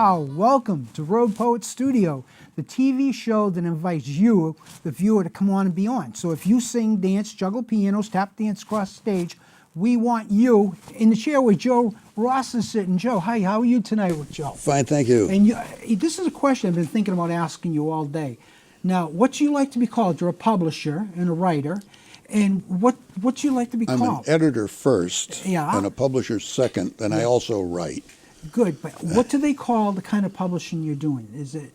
Wow, welcome to Road Poet Studio, the TV show that invites you, the viewer, to come on and be on. So if you sing, dance, juggle pianos, tap dance across stage, we want you in the chair where Joe Ross is sitting. Joe, hi, how are you tonight with Joe? Fine, thank you. And this is a question I've been thinking about asking you all day. Now, what do you like to be called? You're a publisher and a writer. And what do you like to be called? I'm an editor first, Yeah. and a publisher second, and I also write. Good, but what do they call the kind of publishing you're doing? Is it?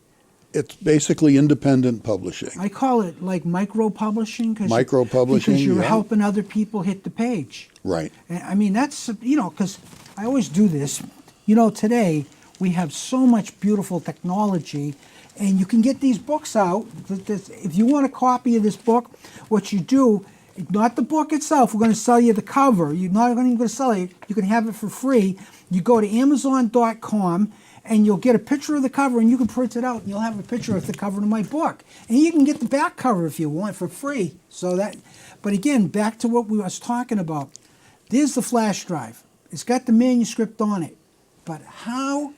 It's basically independent publishing. I call it like micro publishing. Micro publishing, because you're yeah. helping other people hit the page. Right. And, I mean, that's, because I always do this. Today we have so much beautiful technology, and you can get these books out. If you want a copy of this book, what you do, not the book itself, we're going to sell you the cover. You're not even going to sell it. You can have it for free. You go to Amazon.com and you'll get a picture of the cover and you can print it out and you'll have a picture of the cover of my book. And you can get the back cover if you want for free. But again, back to what we was talking about. There's the flash drive. It's got the manuscript on it. But how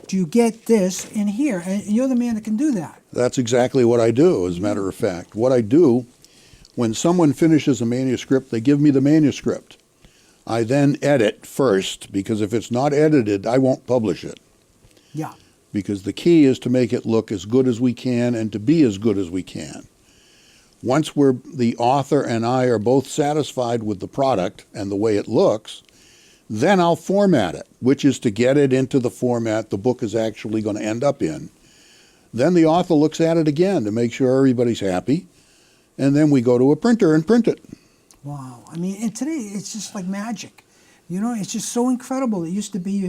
do you get this in here? And you're the man that can do that. That's exactly what I do, as a matter of fact. What I do, when someone finishes a manuscript, they give me the manuscript. I then edit first, because if it's not edited, I won't publish it. Yeah. Because the key is to make it look as good as we can and to be as good as we can. Once the author and I are both satisfied with the product and the way it looks, then I'll format it, which is to get it into the format the book is actually going to end up in. Then the author looks at it again to make sure everybody's happy, and then we go to a printer and print it. Wow. I mean, and today it's just like magic. It's just so incredible. It used to be,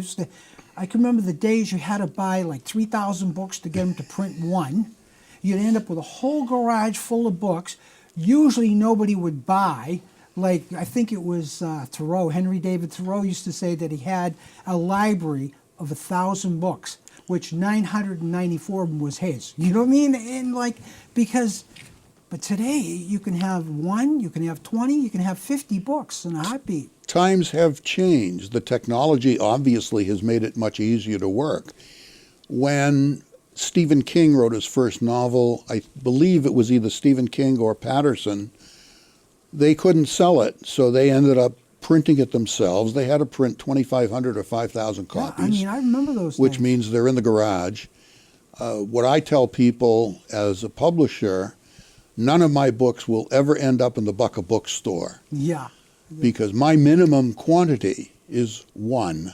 I can remember the days you had to buy like 3,000 books to get them to print one. You'd end up with a whole garage full of books. Usually nobody would buy. Like, I think it was Thoreau, Henry David Thoreau used to say that he had a library of 1,000 books, which 994 of them was his. You know what I mean? And but today you can have one, you can have 20, you can have 50 books in a heartbeat. Times have changed. The technology obviously has made it much easier to work. When Stephen King wrote his first novel, I believe it was either Stephen King or Patterson, they couldn't sell it, so they ended up printing it themselves. They had to print 2,500 or 5,000 copies. Yeah, I mean, I remember those which things. means they're in the garage. What I tell people as a publisher, none of my books will ever end up in the Buck bookstore. Yeah. Because my minimum quantity is one.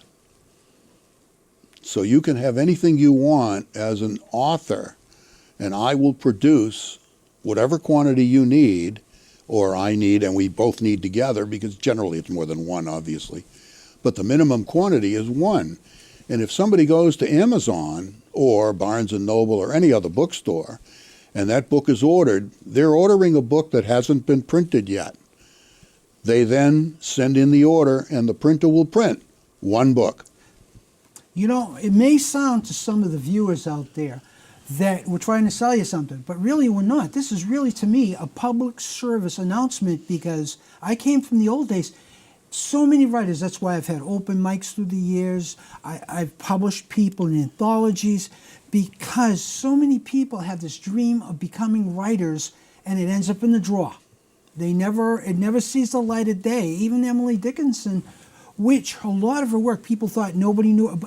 So you can have anything you want as an author, and I will produce whatever quantity you need, or I need, and we both need together, because generally it's more than one, obviously. But the minimum quantity is one. And if somebody goes to Amazon or Barnes & Noble or any other bookstore, and that book is ordered, they're ordering a book that hasn't been printed yet. They then send in the order, and the printer will print one book. It may sound to some of the viewers out there that we're trying to sell you something, but really we're not. This is really, to me, a public service announcement, because I came from the old days. So many writers, that's why I've had open mics through the years. I've published people in anthologies, because so many people have this dream of becoming writers, and it ends up in the drawer. It never sees the light of day. Even Emily Dickinson, which a lot of her work, people thought nobody knew.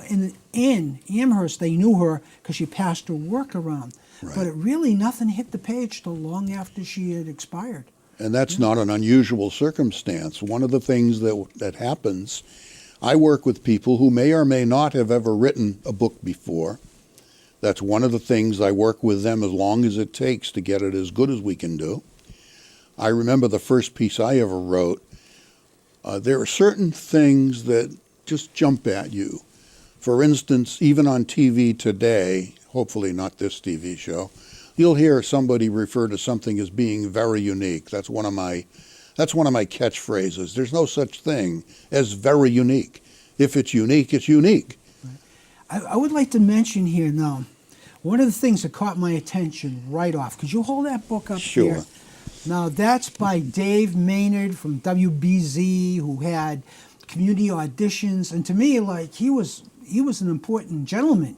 In Amherst, they knew her because she passed her work around. Right. But nothing hit the page till long after she had expired. And that's not an unusual circumstance. One of the things that happens, I work with people who may or may not have ever written a book before. That's one of the things I work with them as long as it takes to get it as good as we can do. I remember the first piece I ever wrote. There are certain things that just jump at you. For instance, even on TV today, hopefully not this TV show, you'll hear somebody refer to something as being very unique. That's one of my catchphrases. There's no such thing as very unique. If it's unique, it's unique. I would like to mention here now, one of the things that caught my attention right off. Could you hold that book up Sure. here? Now, that's by Dave Maynard from WBZ, who had community auditions. And to me, he was an important gentleman,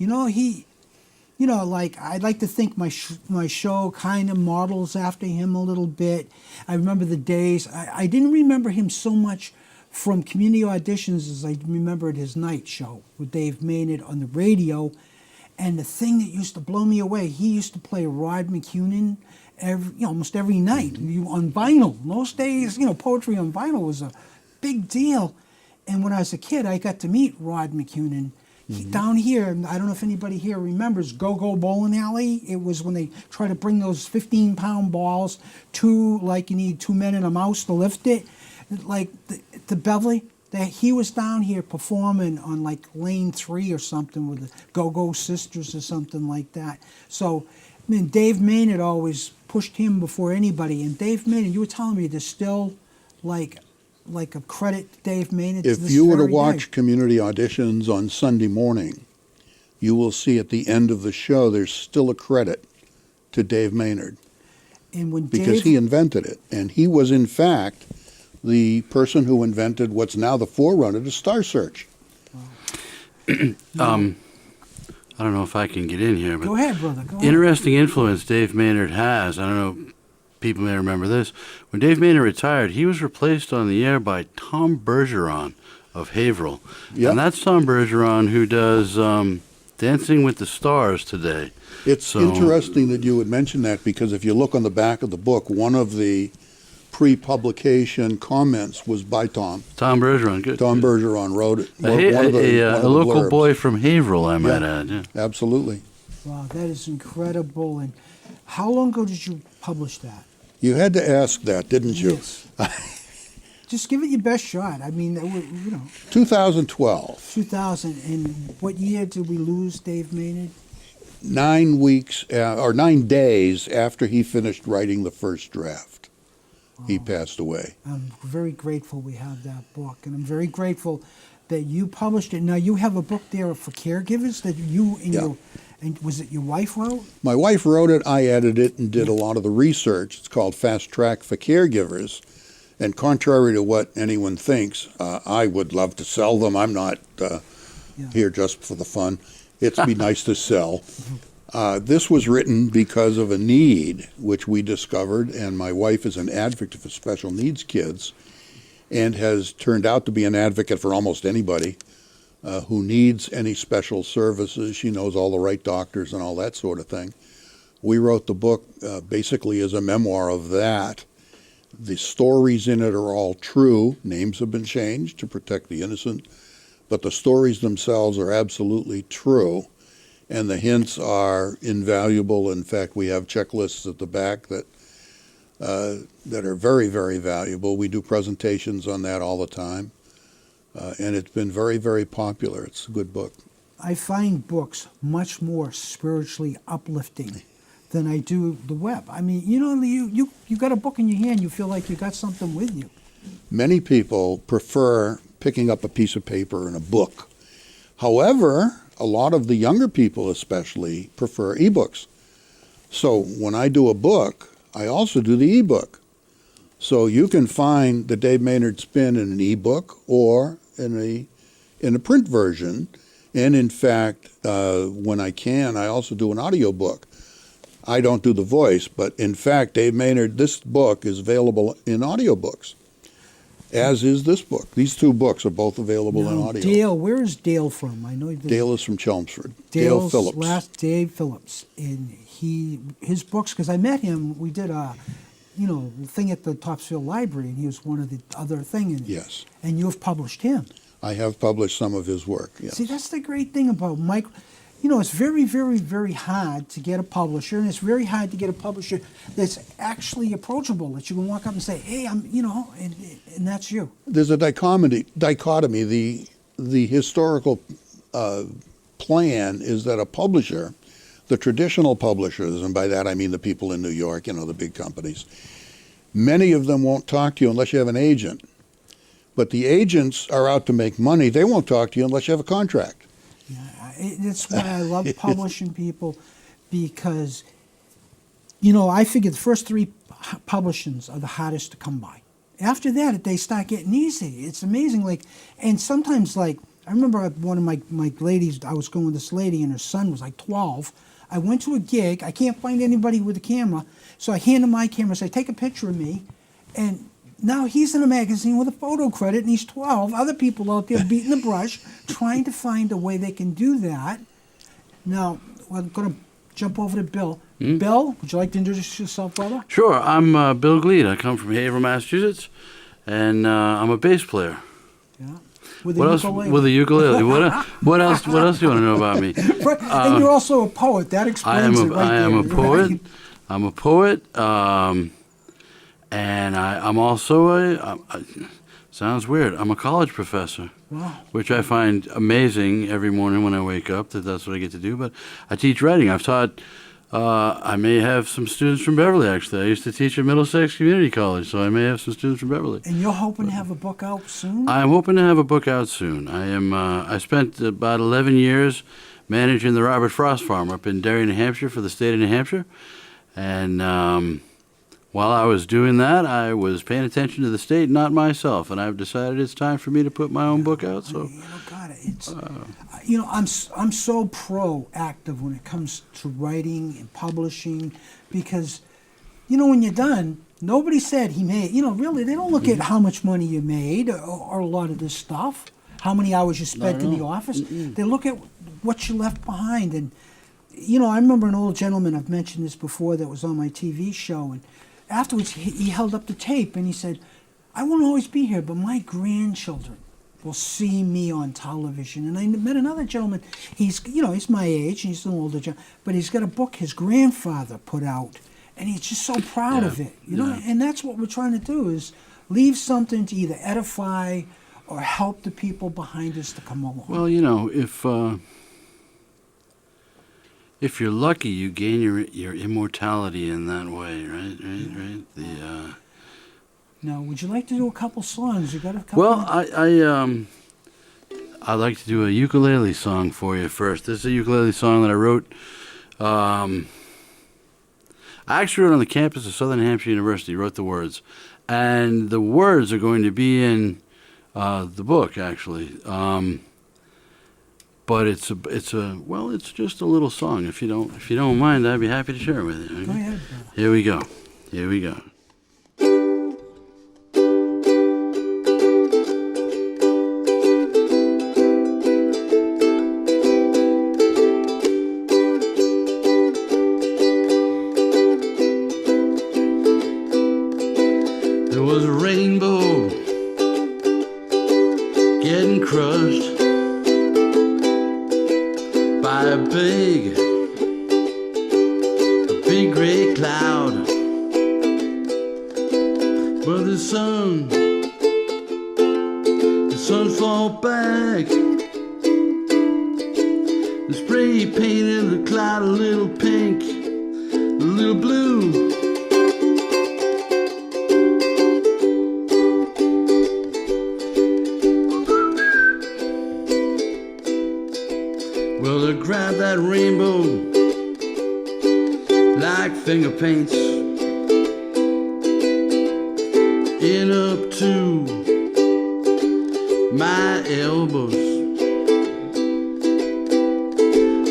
Like I'd like to think my show kind of models after him a little bit. I remember the days. I didn't remember him so much from community auditions as I remembered his night show with Dave Maynard on the radio. And the thing that used to blow me away, he used to play Rod McCunin almost every night on vinyl. In those days, poetry on vinyl was a big deal. And when I was a kid, I got to meet Rod McCunin. Down here, I don't know if anybody here remembers Go-Go Bowling Alley. It was when they tried to bring those 15-pound balls you need two men and a mouse to lift it. Like the Beverly, he was down here performing on like Lane 3 or something with the Go-Go Sisters or something like that. So, Dave Maynard always pushed him before anybody. And Dave Maynard, you were telling me there's still like a credit to Dave Maynard. If you were to watch community auditions on Sunday morning, you will see at the end of the show there's still a credit to Dave Maynard. And because he invented it. And he was, in fact, the person who invented what's now the forerunner to Star Search. I don't know if I can get in here, but go ahead, brother. Go interesting influence Dave Maynard has. I don't know, people may remember this. When Dave Maynard retired, he was replaced on the air by Tom Bergeron of Haverhill. Yep. And that's Tom Bergeron who does Dancing with the Stars today. It's interesting that you would mention that, because if you look on the back of the book, one of the pre-publication comments was by Tom. Tom Bergeron, good. Tom Bergeron wrote it. A local boy from Haverhill, I might add. Yeah. Absolutely. Wow, that is incredible. And how long ago did you publish that? You had to ask that, didn't you? Yes. Just give it your best shot. 2012. 2000. And what year did we lose Dave Maynard? 9 weeks, or 9 days after he finished writing the first draft. He passed away. I'm very grateful we have that book, and I'm very grateful that you published it. Now, you have a book there for caregivers that you and was it your wife wrote? My wife wrote it, I edited it, and did a lot of the research. It's called Fast Track for Caregivers. And contrary to what anyone thinks, I would love to sell them. I'm not here just for the fun. It'd be nice to sell. This was written because of a need which we discovered, and my wife is an advocate for special needs kids and has turned out to be an advocate for almost anybody who needs any special services. She knows all the right doctors and all that sort of thing. We wrote the book basically as a memoir of that. The stories in it are all true. Names have been changed to protect the innocent, but the stories themselves are absolutely true. And the hints are invaluable. In fact, we have checklists at the back that are very, very valuable. We do presentations on that all the time. And it's been very, very popular. It's a good book. I find books much more spiritually uplifting than I do the web. You got a book in your hand, you feel like you got something with you. Many people prefer picking up a piece of paper and a book. However, a lot of the younger people especially prefer ebooks. So when I do a book, I also do the ebook. So you can find the Dave Maynard Spin in an ebook or in a print version. And in fact, when I can, I also do an audiobook. I don't do the voice, but in fact, Dave Maynard, this book is available in audiobooks, as is this book. These two books are both available in audio. Dale, where is Dale from? I know Dale is from Chelmsford. Dale Phillips. Dave Phillips. And his books, because I met him, we did a thing at the Topsfield Library, and he was one of the other thing. Yes. And you have published him. I have published some of his work, yes. See, that's the great thing about Mike. It's very, very, very hard to get a publisher, and it's very hard to get a publisher that's actually approachable, that you can walk up and say, hey, and that's you. There's a dichotomy. The historical plan is that a publisher, the traditional publishers, and by that I mean the people in New York, the big companies, many of them won't talk to you unless you have an agent. But the agents are out to make money. They won't talk to you unless you have a contract. That's why I love publishing people, because, I figure the first 3 publishings are the hardest to come by. After that, they start getting easy. It's amazing. And sometimes, I remember one of my ladies, I was going with this lady and her son was like 12. I went to a gig. I can't find anybody with a camera. So I hand him my camera, say, take a picture of me. And now he's in a magazine with a photo credit and he's 12. Other people out there beating the brush, trying to find a way they can do that. Now, we're going to jump over to Bill. Bill, would you like to introduce yourself, brother? Sure. I'm Bill Gleed. I come from Haverhill, Massachusetts, and I'm a bass player. Yeah. With a What else? ukulele. With a ukulele. What else? What else do you want to know about me? Right, and you're also a poet. That explains it right I am a there, poet. right? I'm a poet, and I'm also sounds weird. I'm a college professor, Wow. which I find amazing every morning when I wake up. That's what I get to do. But I teach writing. I've taught. I may have some students from Beverly. Actually, I used to teach at Middlesex Community College, so I may have some students from Beverly. And you're hoping to have a book out soon? I'm hoping to have a book out soon. I am. I spent about 11 years managing the Robert Frost Farm up in Derry, New Hampshire, for the state of New Hampshire, and while I was doing that, I was paying attention to the state, not myself, and I've decided it's time for me to put my own book out. So, You know, God, it's I'm so proactive when it comes to writing and publishing, because when you're done, nobody said he made. Really, they don't look at how much money you made or a lot of this stuff, how many hours you spent in the office. They look at what you left behind. And I remember an old gentleman, I've mentioned this before, that was on my TV show, and afterwards he held up the tape and he said, I won't always be here, but my grandchildren will see me on television. And I met another gentleman, he's my age, he's an older gentleman, but he's got a book his grandfather put out, and he's just so proud of it, and that's what we're trying to do, is leave something to either edify or help the people behind us to come along. well, if you're lucky, you gain your immortality in that way, right? Now, would you like to do a couple songs? You got a couple? Well, I'd like to do a ukulele song for you first. This is a ukulele song that I wrote. I actually wrote on the campus of Southern Hampshire University. Wrote the words, and the words are going to be in the book, actually. But it's just a little song. If you don't mind, I'd be happy to share it with you. Go ahead. Here we go. Here we go. There was a rainbow getting crushed by a big gray cloud, but the sun fall back. The spray painted the cloud a little pink, a little blue. Well, they grabbed that rainbow like finger paints in up to my elbows.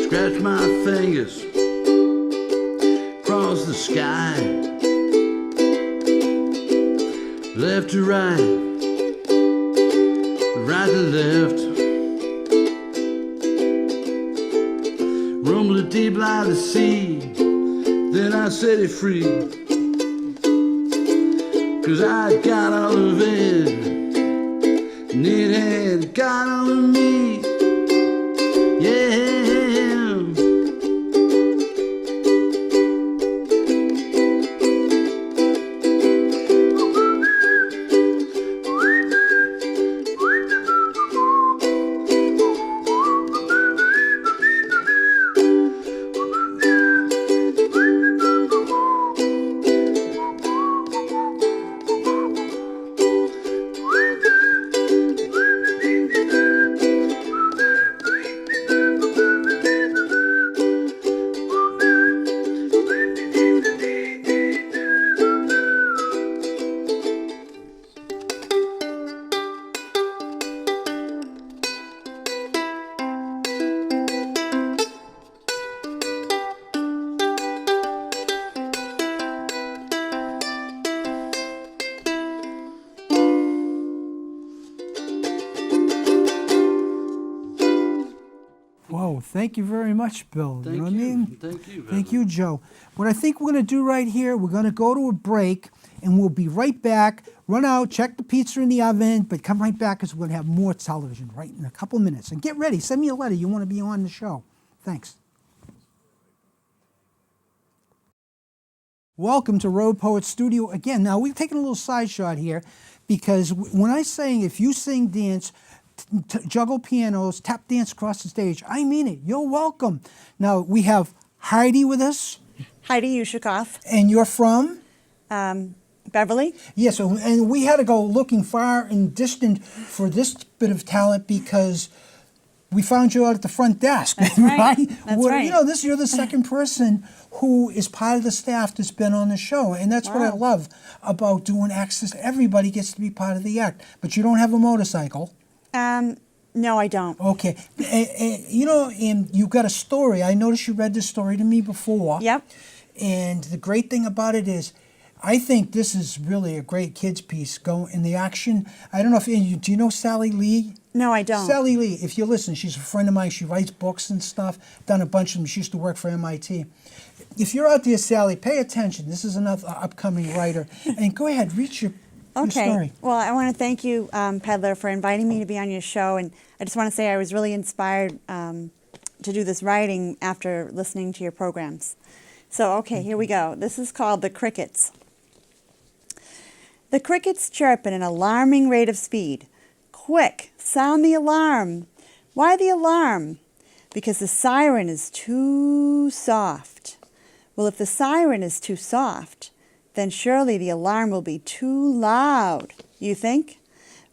Scratch my fingers across the sky, left to right, right to left. Rumble deep like the sea, then I set it free, 'cause I got all of it, and it had got all of me, yeah. Oh, thank you very much, Bill. Thank you know what I mean? Thank you. Thank Bevan. you, Joe. What I think we're going to do right here, we're going to go to a break, and we'll be right back. Run out, check the pizza in the oven, but come right back because we're going to have more television right in a couple minutes. And get ready. Send me a letter. You want to be on the show. Thanks. Welcome to Road Poet Studio again. Now, we've taken a little side shot here because when I say if you sing, dance, juggle pianos, tap dance across the stage, I mean it. You're welcome. Now, we have Heidi with us. Heidi Yushikoff, And you're from? Beverly. Yes, and we had to go looking far and distant for this bit of talent because we found you out at the front desk. That's right. That's Where, right. You know, you're the second person who is part of the staff that's been on the show, and that's what I Wow. love about doing Access. Everybody gets to be part of the act, but you don't have a motorcycle. No, I don't. Okay, you know, and you've got a story. I noticed you read this story to me before. Yep. And the great thing about it is, I think this is really a great kids piece. Go in the action. I don't know if do you know Sally Lee? No, I don't. Sally Lee, if you listen, she's a friend of mine. She writes books and stuff. Done a bunch of them. She used to work for MIT. If you're out there, Sally, pay attention. This is another upcoming writer. And go ahead, read your story. Well, I want to thank you, Peddler, for inviting me to be on your show. And I just want to say I was really inspired to do this writing after listening to your programs. So, okay, here we go. This is called The Crickets. The crickets chirp at an alarming rate of speed. Quick, sound the alarm. Why the alarm? Because the siren is too soft. Well, if the siren is too soft, then surely the alarm will be too loud, you think?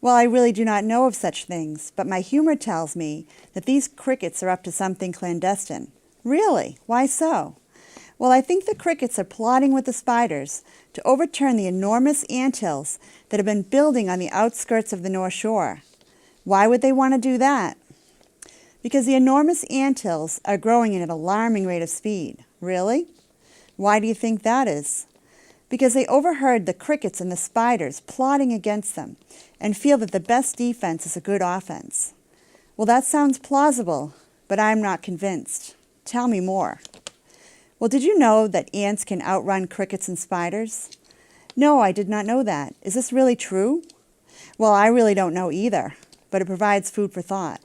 Well, I really do not know of such things, but my humor tells me that these crickets are up to something clandestine. Really? Why so? Well, I think the crickets are plotting with the spiders to overturn the enormous anthills that have been building on the outskirts of the North Shore. Why would they want to do that? Because the enormous anthills are growing at an alarming rate of speed. Really? Why do you think that is? Because they overheard the crickets and the spiders plotting against them and feel that the best defense is a good offense. Well, that sounds plausible, but I'm not convinced. Tell me more. Well, did you know that ants can outrun crickets and spiders? No, I did not know that. Is this really true? Well, I really don't know either, but it provides food for thought.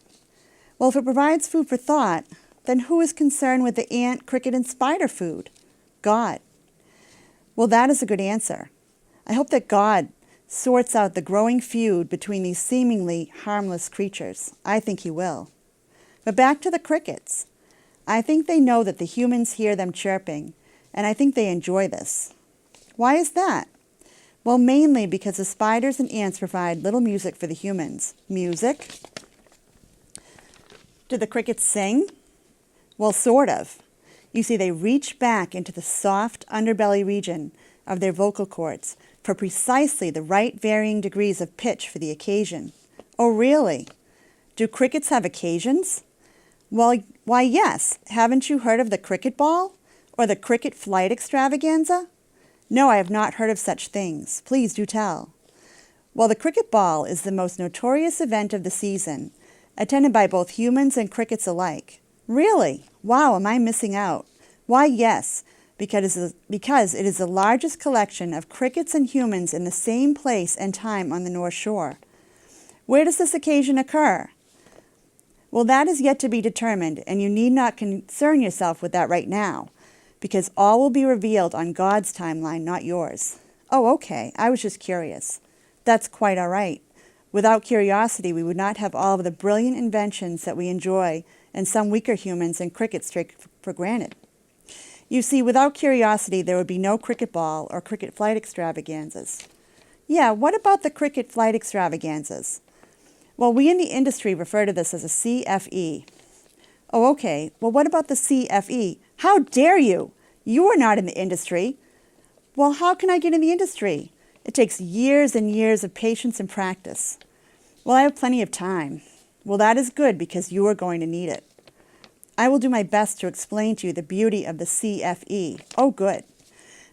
Well, if it provides food for thought, then who is concerned with the ant, cricket, and spider food? God. Well, that is a good answer. I hope that God sorts out the growing feud between these seemingly harmless creatures. I think he will. But back to the crickets. I think they know that the humans hear them chirping, and I think they enjoy this. Why is that? Well, mainly because the spiders and ants provide little music for the humans. Music? Do the crickets sing? Well, sort of. You see, they reach back into the soft underbelly region of their vocal cords for precisely the right varying degrees of pitch for the occasion. Oh, really? Do crickets have occasions? Well, why, yes. Haven't you heard of the cricket ball or the cricket flight extravaganza? No, I have not heard of such things. Please do tell. Well, the cricket ball is the most notorious event of the season, attended by both humans and crickets alike. Really? Wow, am I missing out? Why, yes, because it is the largest collection of crickets and humans in the same place and time on the North Shore. Where does this occasion occur? Well, that is yet to be determined, and you need not concern yourself with that right now, because all will be revealed on God's timeline, not yours. Oh, okay, I was just curious. That's quite all right. Without curiosity, we would not have all of the brilliant inventions that we enjoy and some weaker humans and crickets take for granted. You see, without curiosity, there would be no cricket ball or cricket flight extravaganzas. Yeah, what about the cricket flight extravaganzas? Well, we in the industry refer to this as a CFE. Oh, okay. Well, what about the CFE? How dare you? You are not in the industry. Well, how can I get in the industry? It takes years and years of patience and practice. Well, I have plenty of time. Well, that is good because you are going to need it. I will do my best to explain to you the beauty of the CFE. Oh, good.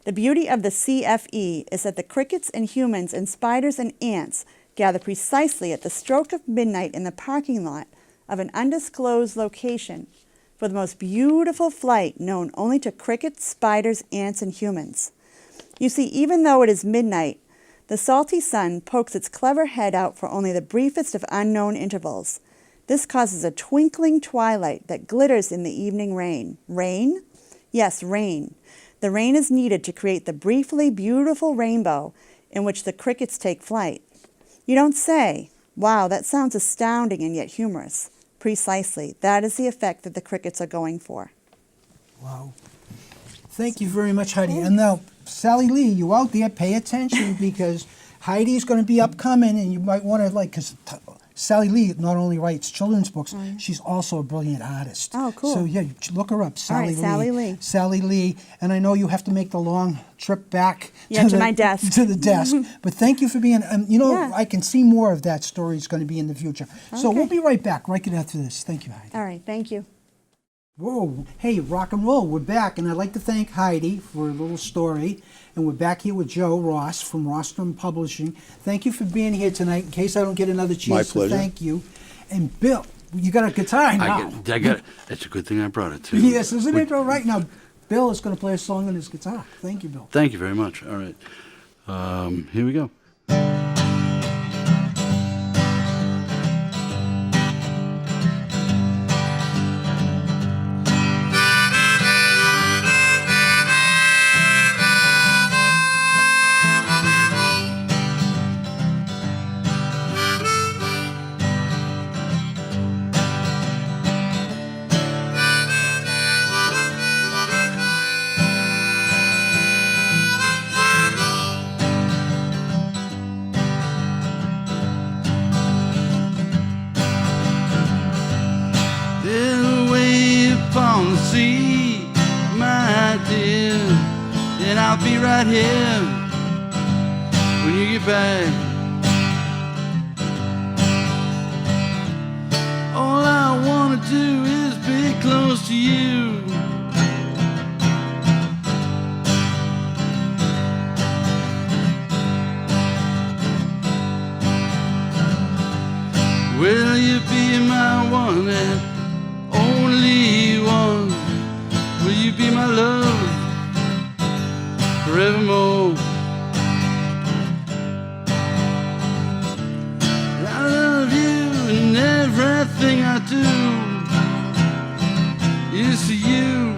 The beauty of the CFE is that the crickets and humans and spiders and ants gather precisely at the stroke of midnight in the parking lot of an undisclosed location for the most beautiful flight known only to crickets, spiders, ants, and humans. You see, even though it is midnight, the salty sun pokes its clever head out for only the briefest of unknown intervals. This causes a twinkling twilight that glitters in the evening rain. Rain? Yes, rain. The rain is needed to create the briefly beautiful rainbow in which the crickets take flight. You don't say, "Wow, that sounds astounding and yet humorous." Precisely, that is the effect that the crickets are going for. Wow. Thank you very much, Heidi. And now, Sally Lee, you out there, pay attention because Heidi's going to be upcoming, and you might want to because Sally Lee not only writes children's books, she's also a brilliant artist. Oh, cool. So yeah, look her up, Sally Lee. Sally Lee. Sally Lee. And I know you have to make the long trip back to my desk. To the desk. But thank you for being, Yeah. I can see more of that story is going to be in the future. So Okay. we'll be right back right after this. Thank you, Heidi. All right, thank you. Whoa, hey, rock and roll, we're back, and I'd like to thank Heidi for a little story, and we're back here with Joe Ross from Rostrum Publishing. Thank you for being here tonight, in case I don't get another chance. My to pleasure. thank you. And Bill, you got a guitar now. I got it. It's a good thing I brought it too. Yes, isn't it all right? Now, Bill is going to play a song on his guitar. Thank you, Bill. Thank you very much. All right. Here we go. On the sea, my dear, and I'll be right here when you get back. All I want to do is be close to you. Will you be my one and only one? Will you be my love forevermore? I love you and everything I do is for you.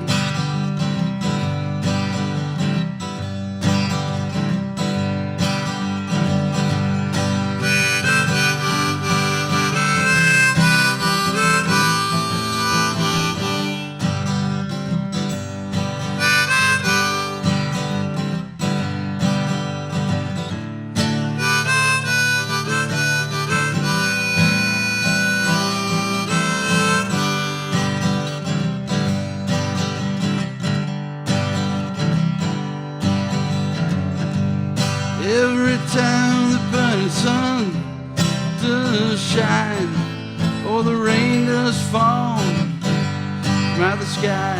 Every time the burning sun does shine, or the rain does fall from out the sky,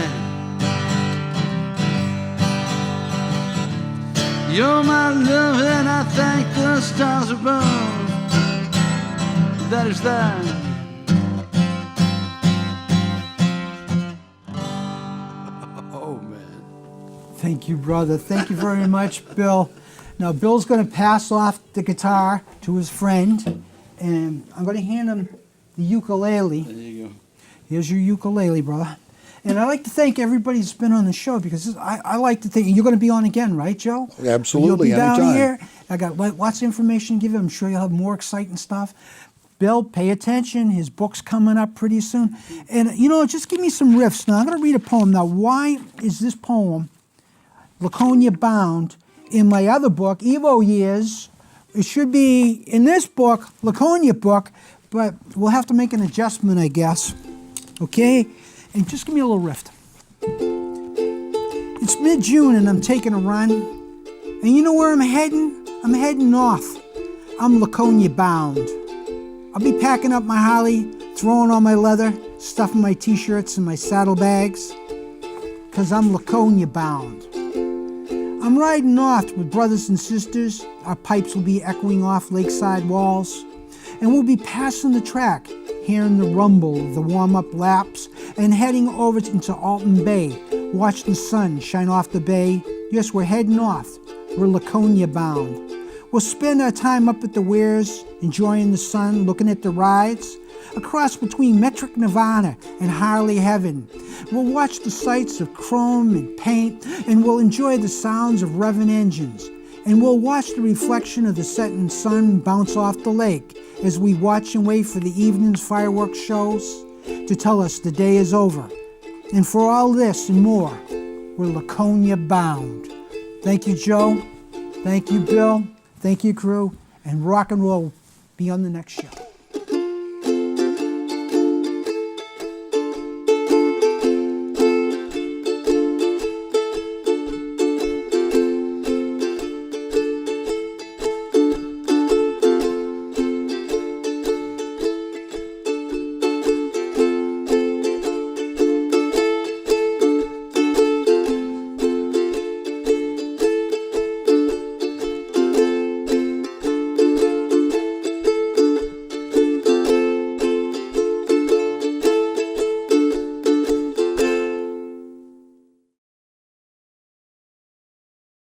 you're my love and I thank the stars above that is thine. Oh man. Thank you, brother. Thank you very much, Bill. Now, Bill's going to pass off the guitar to his friend, and I'm going to hand him the ukulele. There you go. Here's your ukulele, brother. And I'd like to thank everybody who's been on the show because I like to think you're going to be on again, right, Joe? Absolutely, You'll be down anytime. here. I got lots of information to give you. I'm sure you'll have more exciting stuff. Bill, pay attention. His book's coming up pretty soon. And, just give me some riffs. Now, I'm going to read a poem. Now, why is this poem, Laconia Bound, in my other book, Evo Years? It should be in this book, Laconia book, but we'll have to make an adjustment, I guess. Okay? And just give me a little riff. It's mid-June and I'm taking a run. And you know where I'm heading? I'm heading north. I'm Laconia bound. I'll be packing up my Harley, throwing on my leather, stuffing my t-shirts and my saddlebags, 'cause I'm Laconia bound. I'm riding north with brothers and sisters. Our pipes will be echoing off lakeside walls. And we'll be passing the track, hearing the rumble of the warm-up laps, and heading over into Alton Bay. Watch the sun shine off the bay. Yes, we're heading north. We're Laconia bound. We'll spend our time up at the weirs, enjoying the sun, looking at the rides. Across between Metric Nevada and Harley Heaven. We'll watch the sights of chrome and paint, and we'll enjoy the sounds of revving engines. And we'll watch the reflection of the setting sun bounce off the lake as we watch and wait for the evening's fireworks shows to tell us the day is over. And for all this and more, we're Laconia bound. Thank you, Joe. Thank you, Bill. Thank you, crew. And rock and roll. Be on the next show.